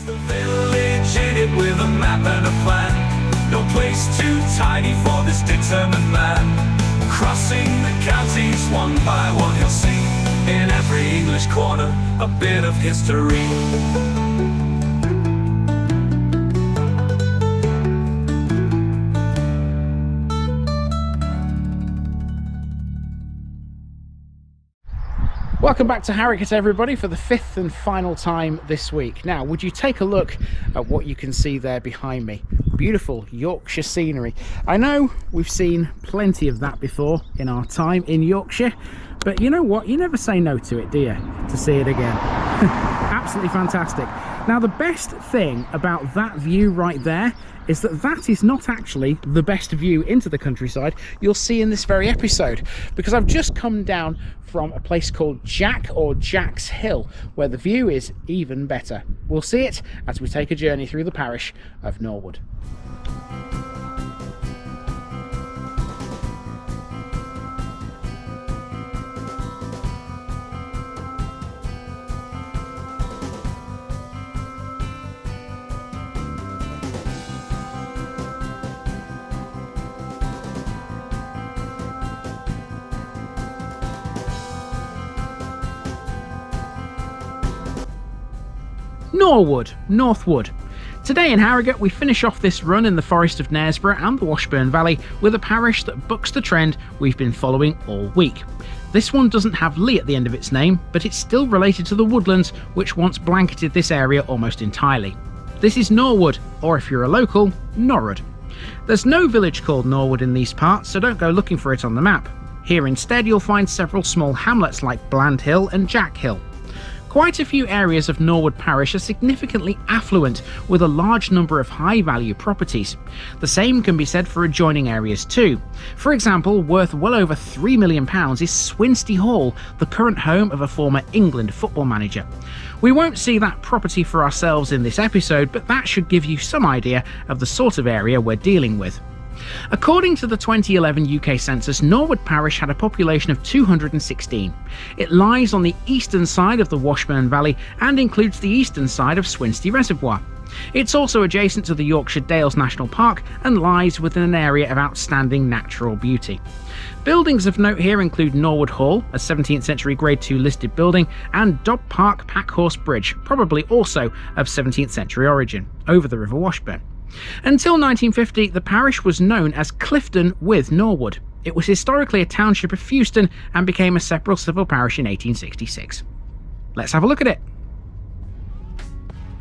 The village in it with a map and a plan. No place too tiny for this determined man. Crossing the counties one by one, you'll see in every English corner a bit of history. Welcome back to Harrogate, everybody, for the fifth and final time this week. Now, would you take a look at what you can see there behind me? Beautiful Yorkshire scenery. I know we've seen plenty of that before in our time in Yorkshire, but you know what? You never say no to it, do you? To see it again. Absolutely fantastic. Now, the best thing about that view right there is that that is not actually the best view into the countryside you'll see in this very episode, because I've just come down from a place called Jack's Hill, where the view is even better. We'll see it as we take a journey through the parish of Norwood. Northwood. Today in Harrogate we finish off this run in the Forest of Knaresborough and the Washburn Valley with a parish that bucks the trend we've been following all week. This one doesn't have Lee at the end of its name, but it's still related to the woodlands which once blanketed this area almost entirely. This is Norwood, or if you're a local, Norwood. There's no village called Norwood in these parts, so don't go looking for it on the map. Here instead you'll find several small hamlets like Bland Hill and Jack Hill. Quite a few areas of Norwood Parish are significantly affluent, with a large number of high-value properties. The same can be said for adjoining areas too. For example, worth well over £3 million is Swinsty Hall, the current home of a former England football manager. We won't see that property for ourselves in this episode, but that should give you some idea of the sort of area we're dealing with. According to the 2011 UK census, Norwood Parish had a population of 216. It lies on the eastern side of the Washburn Valley and includes the eastern side of Swinsty Reservoir. It's also adjacent to the Yorkshire Dales National Park and lies within an area of outstanding natural beauty. Buildings of note here include Norwood Hall, a 17th century Grade II listed building, and Dobb Park Packhorse Bridge, probably also of 17th century origin, over the River Washburn. Until 1950, the parish was known as Clifton with Norwood. It was historically a township of Fewston and became a separate civil parish in 1866. Let's have a look at it.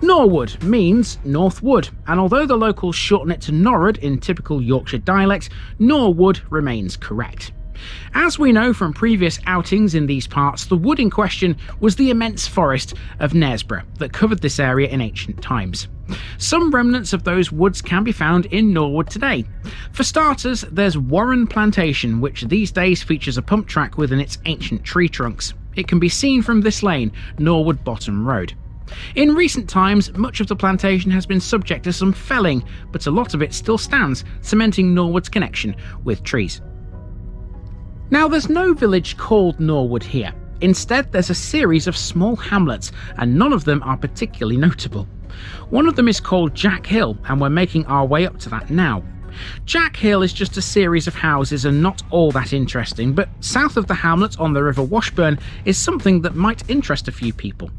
Norwood means Northwood, and although the locals shorten it to Norwood in typical Yorkshire dialect, Norwood remains correct. As we know from previous outings in these parts, the wood in question was the immense forest of Knaresborough that covered this area in ancient times. Some remnants of those woods can be found in Norwood today. For starters, there's Warren Plantation, which these days features a pump track within its ancient tree trunks. It can be seen from this lane, Norwood Bottom Road. In recent times, much of the plantation has been subject to some felling, but a lot of it still stands, cementing Norwood's connection with trees. Now, there's no village called Norwood here. Instead, there's a series of small hamlets, and none of them are particularly notable. One of them is called Jack Hill, and we're making our way up to that now. Jack Hill is just a series of houses and not all that interesting, but south of the hamlet on the River Washburn is something that might interest a few people.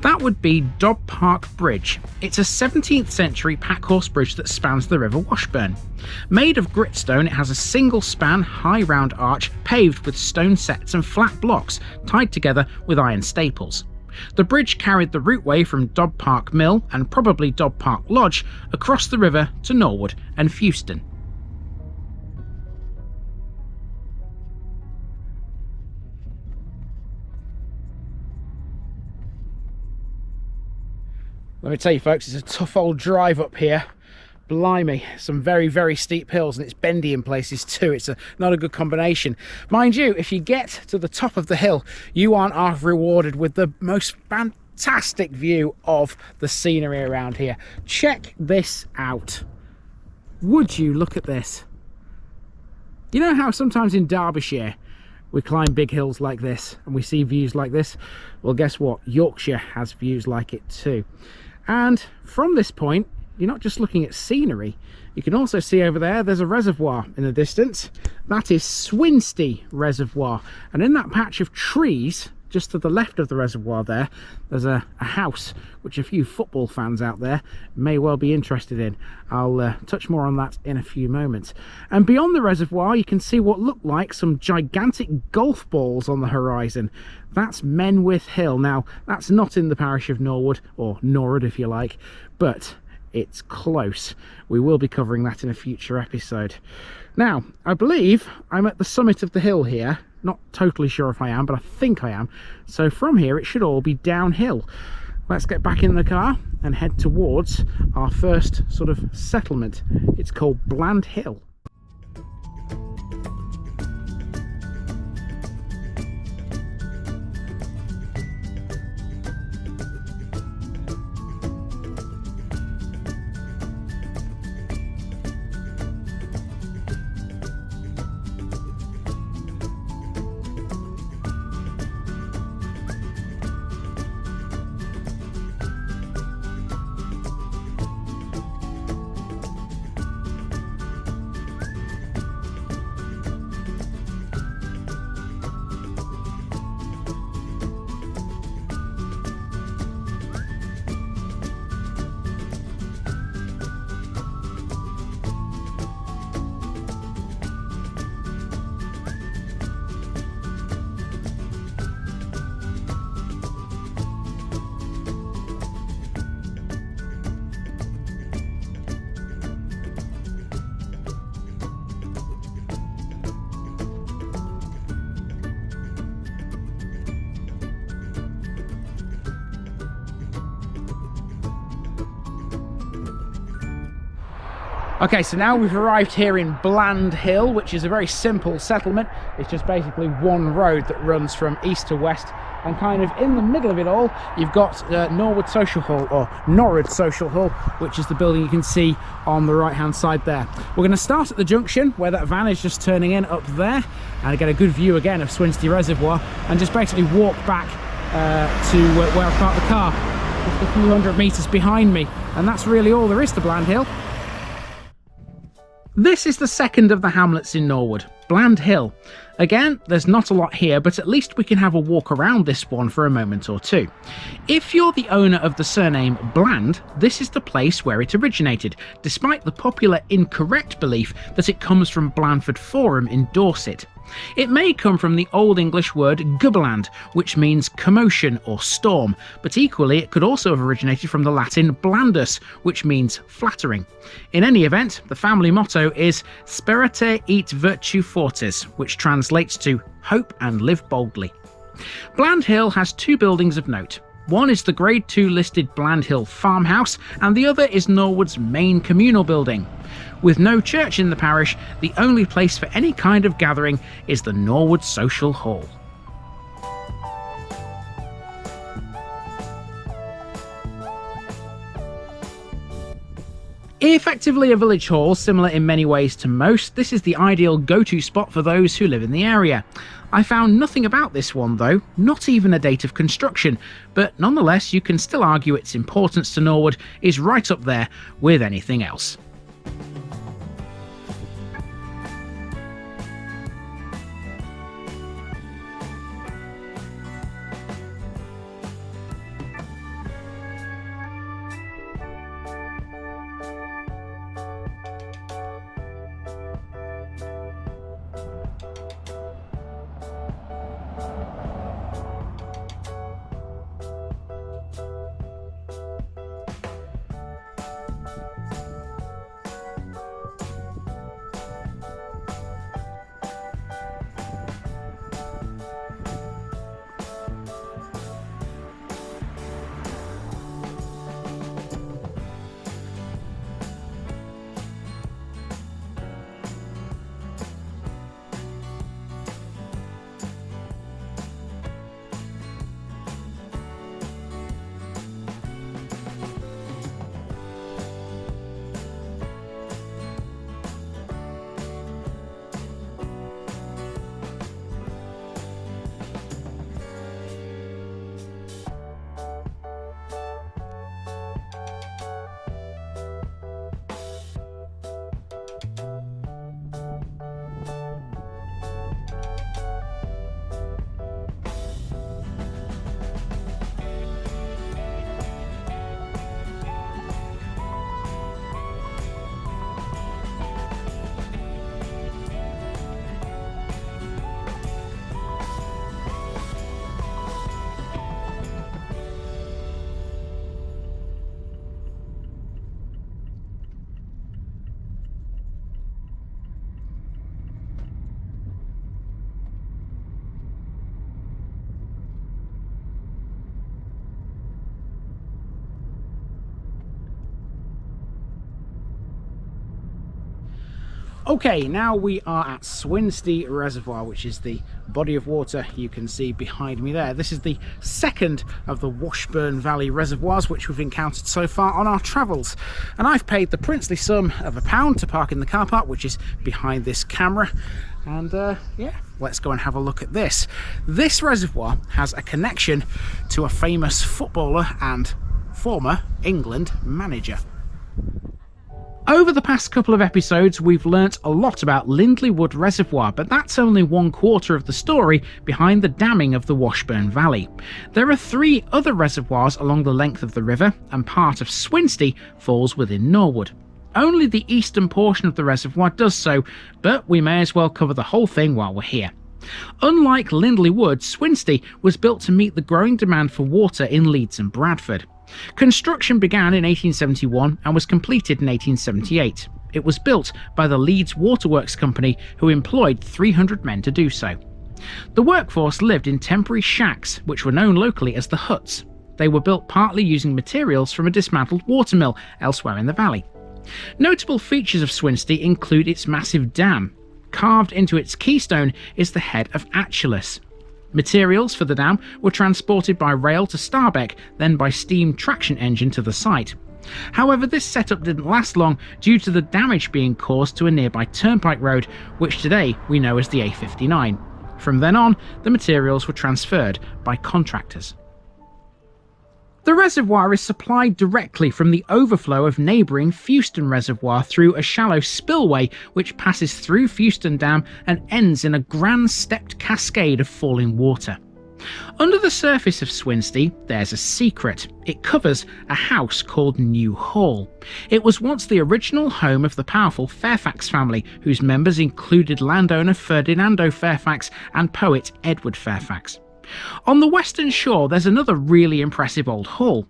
That would be Dobb Park Bridge. It's a 17th century packhorse bridge that spans the River Washburn. Made of gritstone, it has a single span, high round arch paved with stone setts and flat blocks tied together with iron staples. The bridge carried the routeway from Dobb Park Mill and probably Dobb Park Lodge across the river to Norwood and Fewston. Let me tell you folks, it's a tough old drive up here. Blimey, some very, very steep hills, and it's bendy in places too. It's not a good combination. Mind you, if you get to the top of the hill, you aren't half rewarded with the most fantastic view of the scenery around here. Check this out. Would you look at this? You know how sometimes in Derbyshire we climb big hills like this and we see views like this? Well, guess what? Yorkshire has views like it too. And from this point, you're not just looking at scenery. You can also see over there, there's a reservoir in the distance. That is Swinsty Reservoir. And in that patch of trees, just to the left of the reservoir there, there's a house which a few football fans out there may well be interested in. I'll touch more on that in a few moments. And beyond the reservoir, you can see what look like some gigantic golf balls on the horizon. That's Menwith Hill. Now, that's not in the parish of Norwood, or Norwood if you like, but it's close. We will be covering that in a future episode. Now, I believe I'm at the summit of the hill here. Not totally sure if I am, but I think I am. So from here, it should all be downhill. Let's get back in the car and head towards our first sort of settlement. It's called Bland Hill. Okay, so now we've arrived here in Bland Hill, which is a very simple settlement. It's just basically one road that runs from east to west, and kind of in the middle of it all, you've got Norwood Social Hall, or Norwood Social Hall, which is the building you can see on the right-hand side there. We're going to start at the junction, where that van is just turning in up there, and get a good view again of Swinsty Reservoir, and just basically walk back to where I parked the car, just a few hundred metres behind me, and that's really all there is to Bland Hill. This is the second of the hamlets in Norwood, Bland Hill. Again, there's not a lot here, but at least we can have a walk around this one for a moment or two. If you're the owner of the surname Bland, this is the place where it originated, despite the popular incorrect belief that it comes from Blandford Forum in Dorset. It may come from the Old English word gubberland, which means commotion or storm, but equally it could also have originated from the Latin blandus, which means flattering. In any event, the family motto is Sperate et virtue fortis, which translates to hope and live boldly. Bland Hill has two buildings of note. One is the Grade 2 listed Bland Hill farmhouse, and the other is Norwood's main communal building. With no church in the parish, the only place for any kind of gathering is the Norwood Social Hall. Effectively a village hall, similar in many ways to most, this is the ideal go-to spot for those who live in the area. I found nothing about this one though, not even a date of construction, but nonetheless you can still argue its importance to Norwood is right up there with anything else. Okay, now we are at Swinsty Reservoir, which is the body of water you can see behind me there. This is the second of the Washburn Valley reservoirs which we've encountered so far on our travels. And I've paid the princely sum of £1 to park in the car park, which is behind this camera. And yeah, let's go and have a look at this. This reservoir has a connection to a famous footballer and former England manager. Over the past couple of episodes, we've learnt a lot about Lindley Wood Reservoir, but that's only 1/4 of the story behind the damming of the Washburn Valley. There are 3 other reservoirs along the length of the river, and part of Swinsty falls within Norwood. Only the eastern portion of the reservoir does so, but we may as well cover the whole thing while we're here. Unlike Lindley Wood, Swinsty was built to meet the growing demand for water in Leeds and Bradford. Construction began in 1871 and was completed in 1878. It was built by the Leeds Waterworks Company, who employed 300 men to do so. The workforce lived in temporary shacks, which were known locally as the huts. They were built partly using materials from a dismantled watermill elsewhere in the valley. Notable features of Swinsty include its massive dam. Carved into its keystone is the head of Achilles. Materials for the dam were transported by rail to Starbeck, then by steam traction engine to the site. However, this setup didn't last long due to the damage being caused to a nearby turnpike road, which today we know as the A59. From then on, the materials were transferred by contractors. The reservoir is supplied directly from the overflow of neighbouring Fewston Reservoir through a shallow spillway which passes through Fewston Dam and ends in a grand stepped cascade of falling water. Under the surface of Swinsty, there's a secret. It covers a house called New Hall. It was once the original home of the powerful Fairfax family, whose members included landowner Ferdinando Fairfax and poet Edward Fairfax. On the western shore, there's another really impressive old hall.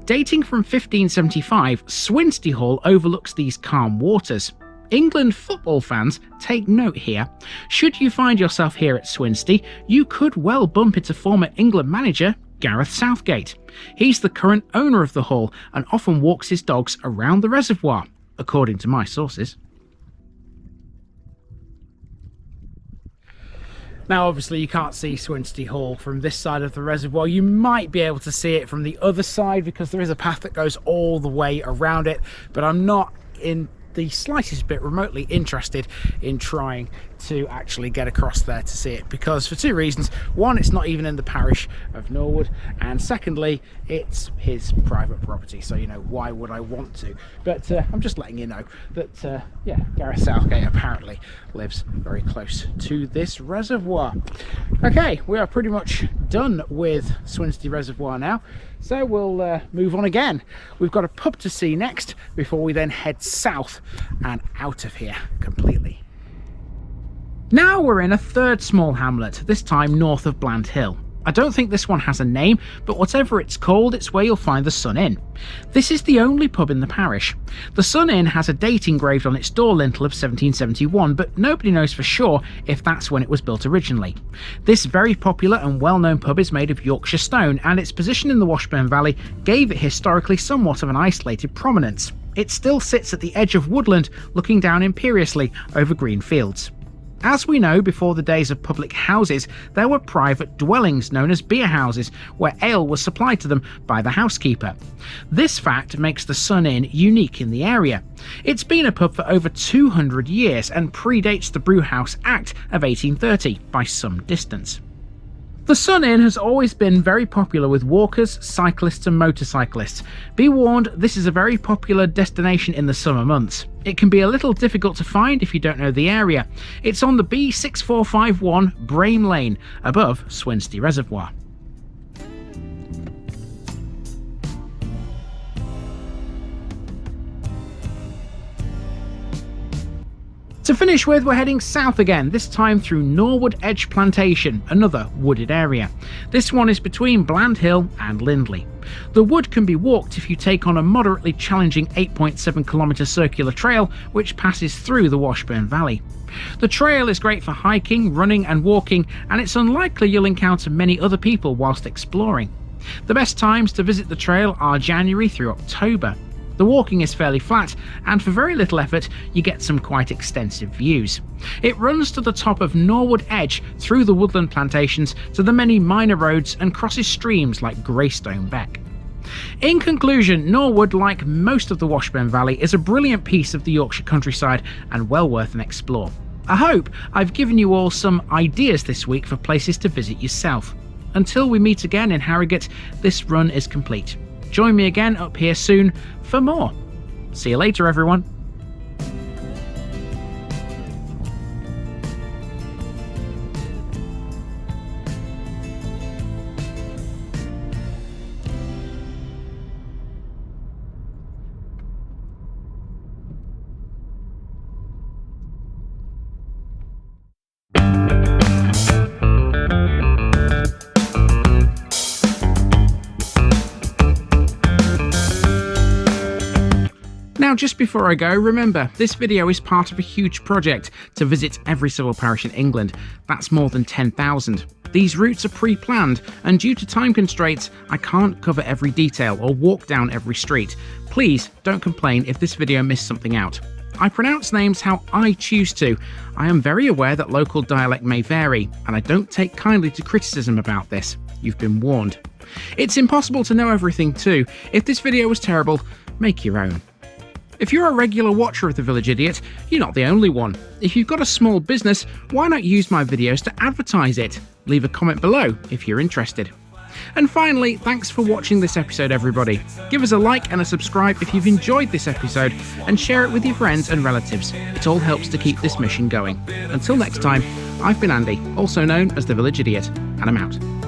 Dating from 1575, Swinsty Hall overlooks these calm waters. England football fans, take note here. Should you find yourself here at Swinsty, you could well bump into former England manager Gareth Southgate. He's the current owner of the hall and often walks his dogs around the reservoir, according to my sources. Now obviously you can't see Swinsty Hall from this side of the reservoir. You might be able to see it from the other side because there is a path that goes all the way around it, but I'm not in the slightest bit remotely interested in trying to actually get across there to see it, because for 2 reasons. One, it's not even in the parish of Norwood, and secondly, it's his private property, so you know, why would I want to? But I'm just letting you know that yeah, Gareth Southgate apparently lives very close to this reservoir. Okay, we are pretty much done with Swinsty Reservoir now, so we'll move on again. We've got a pub to see next before we then head south and out of here completely. Now we're in a third small hamlet, this time north of Bland Hill. I don't think this one has a name, but whatever it's called, it's where you'll find the Sun Inn. This is the only pub in the parish. The Sun Inn has a date engraved on its door lintel of 1771, but nobody knows for sure if that's when it was built originally. This very popular and well-known pub is made of Yorkshire stone, and its position in the Washburn Valley gave it historically somewhat of an isolated prominence. It still sits at the edge of woodland, looking down imperiously over green fields. As we know, before the days of public houses, there were private dwellings known as beer houses, where ale was supplied to them by the housekeeper. This fact makes the Sun Inn unique in the area. It's been a pub for over 200 years and predates the Brewhouse Act of 1830 by some distance. The Sun Inn has always been very popular with walkers, cyclists and motorcyclists. Be warned, this is a very popular destination in the summer months. It can be a little difficult to find if you don't know the area. It's on the B6451 Brame Lane, above Swinsty Reservoir. To finish with, we're heading south again, this time through Norwood Edge Plantation, another wooded area. This one is between Bland Hill and Lindley. The wood can be walked if you take on a moderately challenging 8.7km circular trail which passes through the Washburn Valley. The trail is great for hiking, running and walking, and it's unlikely you'll encounter many other people whilst exploring. The best times to visit the trail are January through October. The walking is fairly flat, and for very little effort you get some quite extensive views. It runs to the top of Norwood Edge through the woodland plantations to the many minor roads and crosses streams like Greystone Beck. In conclusion, Norwood, like most of the Washburn Valley, is a brilliant piece of the Yorkshire countryside and well worth an explore. I hope I've given you all some ideas this week for places to visit yourself. Until we meet again in Harrogate, this run is complete. Join me again up here soon for more. See you later, everyone. Now, just before I go, remember, this video is part of a huge project to visit every civil parish in England. That's more than 10,000. These routes are pre-planned, and due to time constraints, I can't cover every detail or walk down every street. Please don't complain if this video missed something out. I pronounce names how I choose to. I am very aware that local dialect may vary, and I don't take kindly to criticism about this. You've been warned. It's impossible to know everything too. If this video was terrible, make your own. If you're a regular watcher of The Village Idiot, you're not the only one. If you've got a small business, why not use my videos to advertise it? Leave a comment below if you're interested. And finally, thanks for watching this episode, everybody. Give us a like and a subscribe if you've enjoyed this episode, and share it with your friends and relatives. It all helps to keep this mission going. Until next time, I've been Andy, also known as The Village Idiot, and I'm out.